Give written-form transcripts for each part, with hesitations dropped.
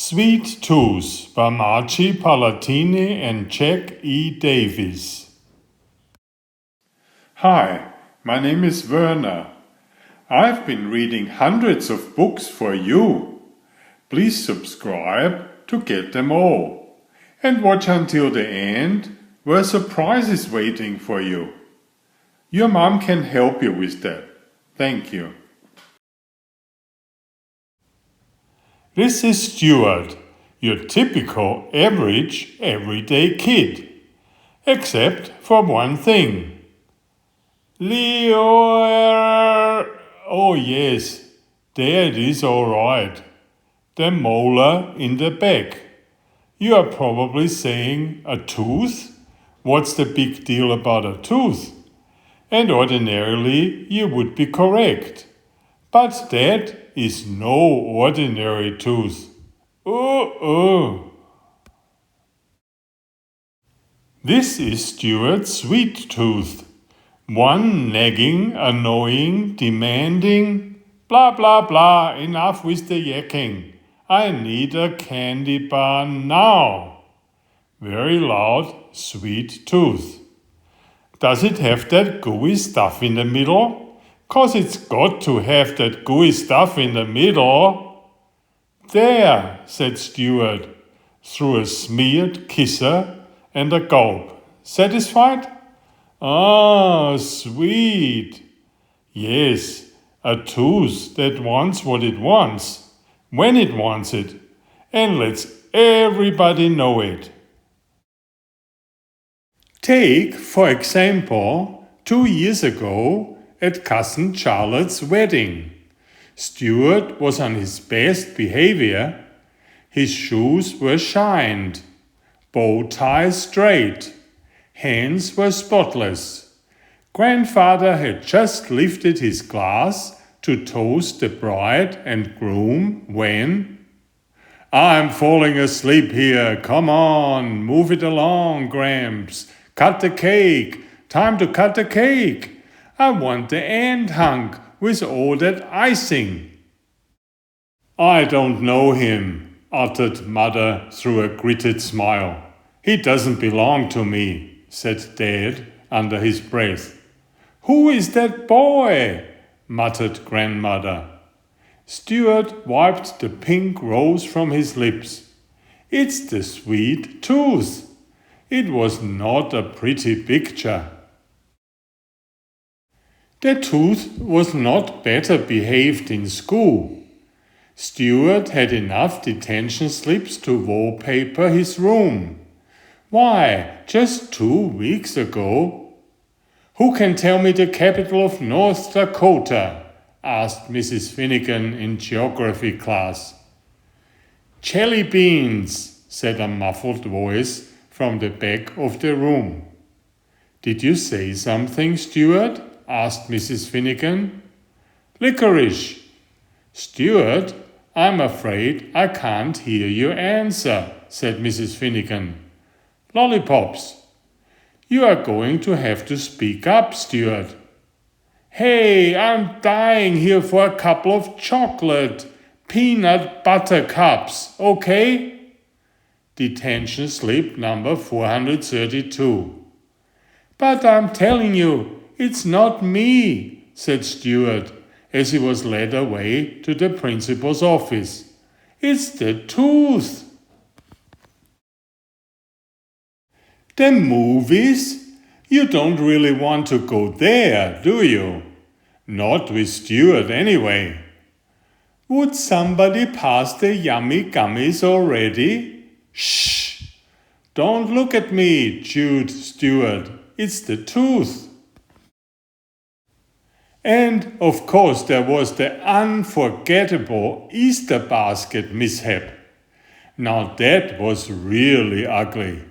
Sweet Tooth by Margie, Palatini and Jack E. Davis. Hi, my name is Werner. I've been reading hundreds of books for you. Please subscribe to get them all. And watch until the end, where a surprise is waiting for you. Your mom can help you with that. Thank you. This is Stuart, your typical, average, everyday kid. Except for one thing. Leo! Oh yes, there it is all right. The molar in the back. You are probably saying, a tooth? What's the big deal about a tooth? And ordinarily you would be correct. But that is no ordinary tooth. This is Stuart's sweet tooth. One nagging, annoying, demanding, blah blah blah, enough with the yakking. I need a candy bar now. Very loud, sweet tooth. Does it have that gooey stuff in the middle? 'Cause it's got to have that gooey stuff in the middle. There, said Stuart, through a smeared kisser and a gulp. Satisfied? Ah, sweet. Yes, a tooth that wants what it wants, when it wants it, and lets everybody know it. Take, for example, 2 years ago, at cousin Charlotte's wedding. Stuart was on his best behavior. His shoes were shined, bow tie straight, hands were spotless. Grandfather had just lifted his glass to toast the bride and groom when, I'm falling asleep here, come on, move it along, Gramps, cut the cake, time to cut the cake. I want the ant hunk with all that icing. I don't know him, uttered Mother through a gritted smile. He doesn't belong to me, said Dad under his breath. Who is that boy? Muttered Grandmother. Stuart wiped the pink rose from his lips. It's the sweet tooth. It was not a pretty picture. The tooth was not better behaved in school. Stuart had enough detention slips to wallpaper his room. Why, just 2 weeks ago. Who can tell me the capital of North Dakota? Asked Mrs. Finnegan in geography class. Jelly beans, said a muffled voice from the back of the room. Did you say something, Stuart? Asked Mrs. Finnegan. Licorice. Stuart, I'm afraid I can't hear your answer, said Mrs. Finnegan. Lollipops. You are going to have to speak up, Stuart. Hey, I'm dying here for a couple of chocolate, peanut butter cups, okay? Detention slip number 432. But I'm telling you, it's not me, said Stuart as he was led away to the principal's office. It's the tooth. The movies? You don't really want to go there, do you? Not with Stuart anyway. Would somebody pass the yummy gummies already? Shh! Don't look at me, chewed Stuart. It's the tooth. And, of course, there was the unforgettable Easter basket mishap. Now that was really ugly.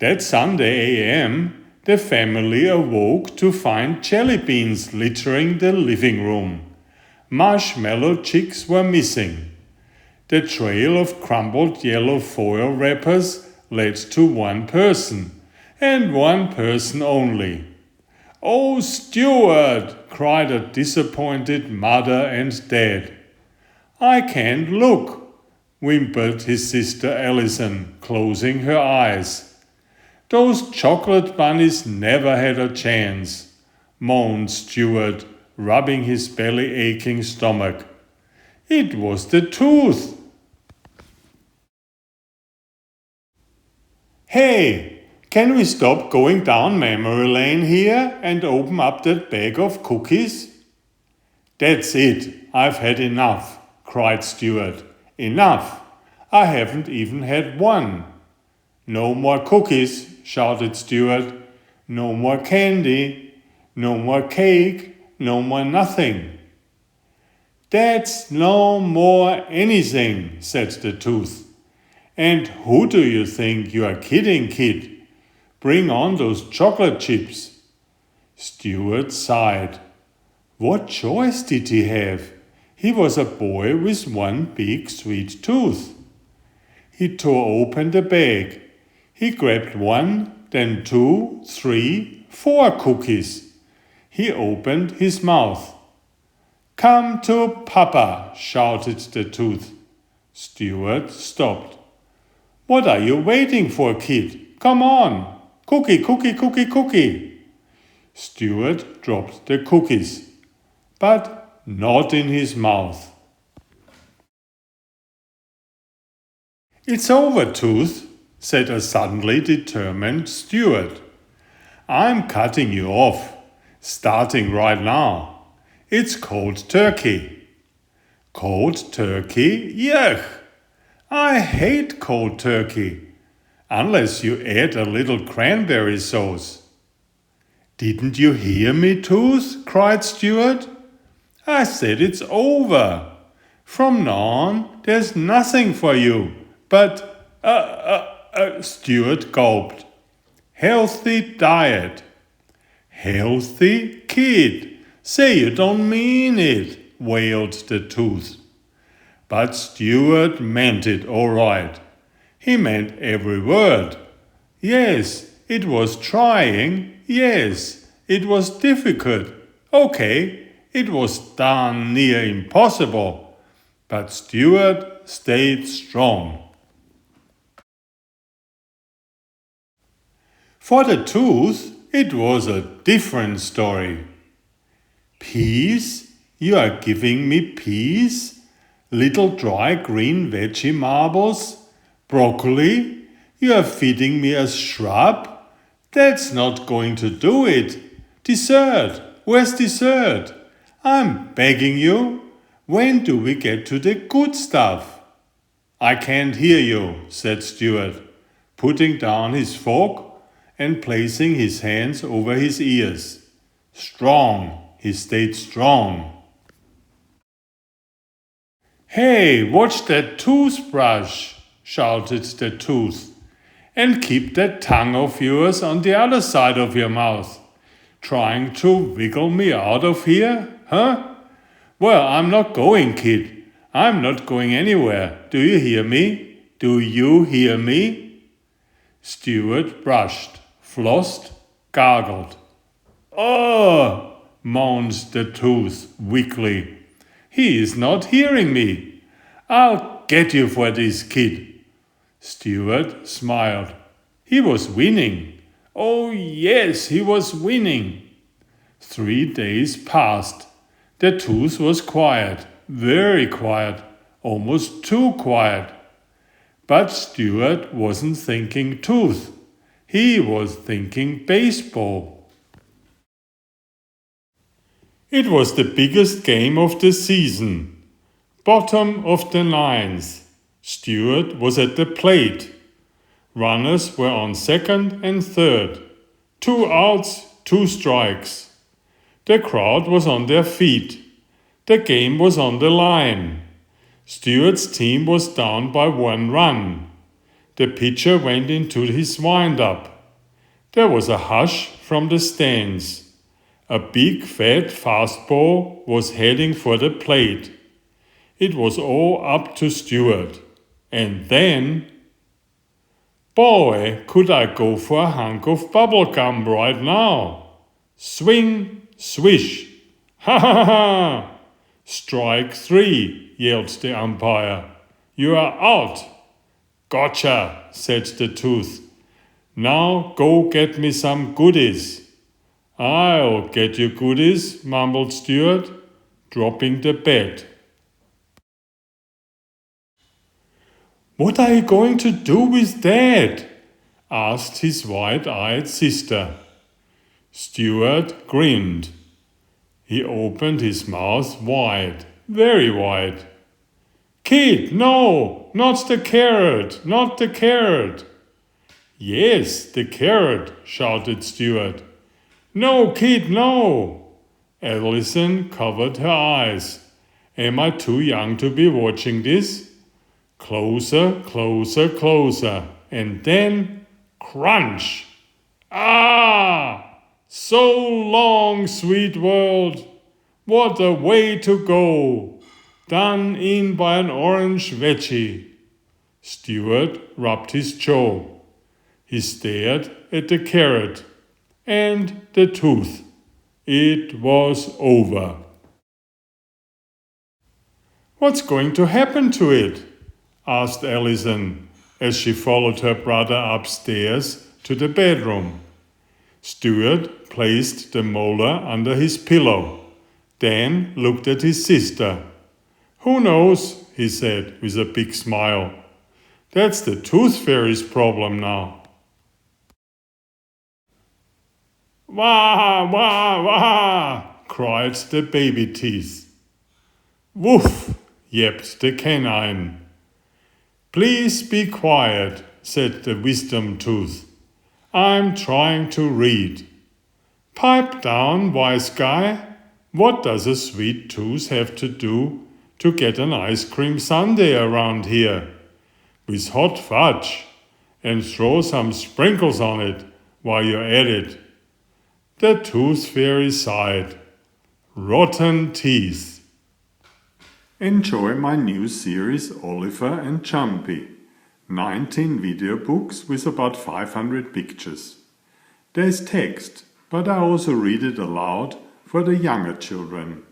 That Sunday a.m., the family awoke to find jelly beans littering the living room. Marshmallow chicks were missing. The trail of crumpled yellow foil wrappers led to one person, and one person only. Oh, Stuart, cried a disappointed mother and dad. I can't look. whimpered his sister Allison, closing her eyes. Those chocolate bunnies never had a chance, moaned Stuart, rubbing his belly-aching stomach. It was the tooth. Hey, can we stop going down memory lane here and open up that bag of cookies? That's it, I've had enough, cried Stuart. Enough! I haven't even had one. No more cookies, shouted Stuart. No more candy. No more cake. No more nothing. That's no more anything, said the tooth. And who do you think you are kidding, kid? Bring on those chocolate chips. Stuart sighed. What choice did he have? He was a boy with one big sweet tooth. He tore open the bag. He grabbed one, then 2, 3, 4 cookies. He opened his mouth. Come to Papa, shouted the tooth. Stuart stopped. What are you waiting for, kid? Come on! Cookie, cookie, cookie, cookie! Stuart dropped the cookies, but not in his mouth. It's over, Tooth, said a suddenly determined Stuart. I'm cutting you off, starting right now. It's cold turkey. Cold turkey? Yuck! I hate cold turkey, unless you add a little cranberry sauce. Didn't you hear me, Tooth? Cried Stuart. I said it's over. From now on, there's nothing for you but, Stuart gulped. Healthy diet. Healthy kid. Say you don't mean it, wailed the tooth. But Stuart meant it all right. He meant every word. Yes, it was trying. Yes, it was difficult. Okay, it was darn near impossible. But Stuart stayed strong. For the tooth, it was a different story. Peas? You are giving me peas? Little dry green veggie marbles? Broccoli? You are feeding me a shrub? That's not going to do it. Dessert? Where's dessert? I'm begging you. When do we get to the good stuff? I can't hear you, said Stuart, putting down his fork and placing his hands over his ears. Strong, he stayed strong. Hey, watch that toothbrush, shouted the tooth. And keep that tongue of yours on the other side of your mouth. Trying to wiggle me out of here, huh? Well, I'm not going, kid. I'm not going anywhere. Do you hear me? Do you hear me? Stuart brushed, flossed, gargled. Oh, moaned the tooth weakly. He is not hearing me. I'll get you for this, kid. Stuart smiled. He was winning. Oh, yes, he was winning. 3 days passed. The tooth was quiet, very quiet, almost too quiet. But Stuart wasn't thinking tooth. He was thinking baseball. It was the biggest game of the season. Bottom of the ninth. Stuart was at the plate. Runners were on second and third. 2 outs, 2 strikes. The crowd was on their feet. The game was on the line. Stuart's team was down by 1 run. The pitcher went into his wind-up. There was a hush from the stands. A big fat fastball was heading for the plate. It was all up to Stuart. And then, boy, could I go for a hunk of bubble gum right now. Swing, swish. Ha ha ha! Strike 3, yelled the umpire. You are out. Gotcha, said the tooth. Now go get me some goodies. I'll get you goodies, mumbled Stuart, dropping the bed. What are you going to do with that? Asked his wide-eyed sister. Stuart grinned. He opened his mouth wide, very wide. Kid, no, not the carrot, not the carrot. Yes, the carrot, shouted Stuart. No, kid, no. Alison covered her eyes. Am I too young to be watching this? Closer, closer, closer, and then crunch. Ah! So long, sweet world. What a way to go. Done in by an orange veggie. Stuart rubbed his jaw. He stared at the carrot and the tooth. It was over. What's going to happen to it? Asked Alison as she followed her brother upstairs to the bedroom. Stuart placed the molar under his pillow, then looked at his sister. Who knows, he said with a big smile. That's the tooth fairy's problem now. Wah, wah, wah, cried the baby teeth. Woof, yapped the canine. Please be quiet, said the wisdom tooth. I'm trying to read. Pipe down, wise guy. What does a sweet tooth have to do to get an ice cream sundae around here? With hot fudge, and throw some sprinkles on it while you're at it. The tooth fairy sighed. Rotten teeth. Enjoy my new series Oliver and Jumpy. 19 video books with about 500 pictures. There's text, but I also read it aloud for the younger children.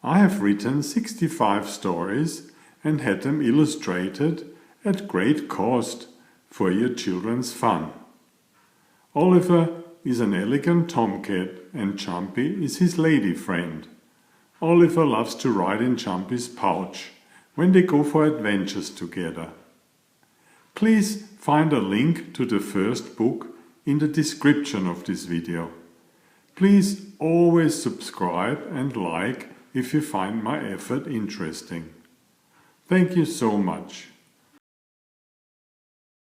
I have written 65 stories and had them illustrated at great cost for your children's fun. Oliver is an elegant tomcat and Jumpy is his lady friend. Oliver loves to ride in Jumpy's pouch when they go for adventures together. Please find a link to the first book in the description of this video. Please always subscribe and like if you find my effort interesting. Thank you so much.